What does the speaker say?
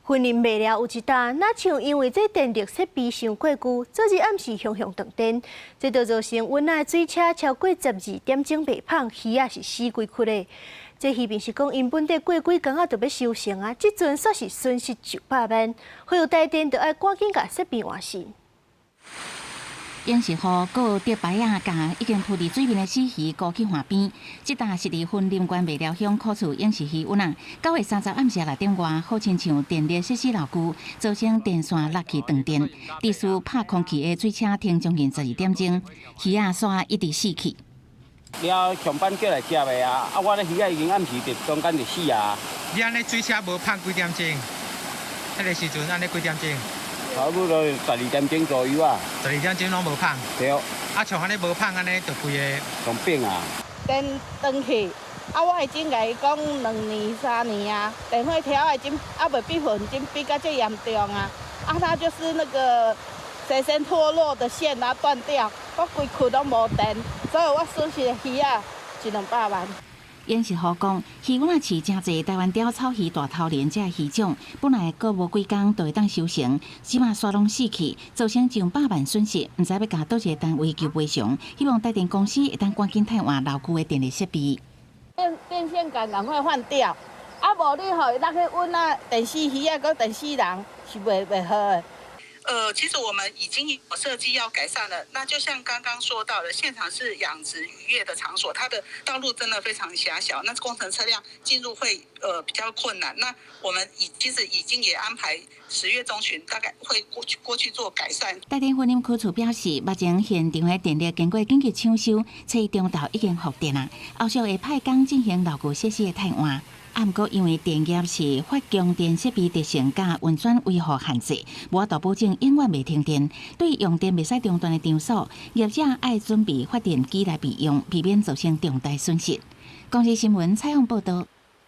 婚姻未了有一单，那像因为这电力设备上过旧，昨日暗时向断电，这就造成温爱水车超过12点钟袂芳，鱼也是死规窟的。这鱼便是讲因本地过几工啊，就要收成啊，即阵煞是损失900万，会有台电就要赶紧甲设备换新。永时河告德白啊，甲已经浮伫水面的死鱼勾去岸边。即搭是伫云林县未了乡苦厝永时渔湾啊。9月30暗时6点外，好亲像电力设施老旧，造成电线落去断电，地势拍空气的水车停将近12点钟，鱼啊煞一直死去。了上班过来食的啊，我咧鱼啊已经暗时伫中间就死啊。你安尼水车无拍几点钟？迄个时阵安尼几点钟？ 差不多12点钟左右啊。12点钟拢无放。对。啊，像安尼无放，安尼就规个上病啊。电断去，啊，我已经甲伊讲2年3年啊，电火条已经未闭混，已经闭到这严重啊。啊，它就是那个水线脱落的线啊断掉，我规区拢无电，所以我损失的鱼啊100-200万。 永时河讲，渔湾饲真侪台湾雕草鱼大头鲢这鱼种，本来过无几工就会当收成，即马煞拢死去，造成上100万损失，毋知要甲倒一个单位求赔偿。希望台电公司会当赶紧汰换老旧的电力设备。电线杆赶快换掉，啊无你互伊落去温啊，电死鱼啊，搁电死人是袂好的。 其实我们已经有设计要改善了。那就像刚刚说到的，现场是养殖渔业的场所，它的道路真的非常狭小，那工程车辆进入会比较困难。那我们其实已经也安排10月中旬大概会过去做改善。台电云林区处表示，目前现场的电力经过紧急抢修，初中昼已经复电啊，后续会派工进行老旧设施的汰换。 啊，毋过因为电业是发供电设备特性甲运转维护限制，无法度保证永远袂停电。对用电袂使中断的场所，业者爱准备发电机来备用，避免造成重大损失。公司新闻采访报道。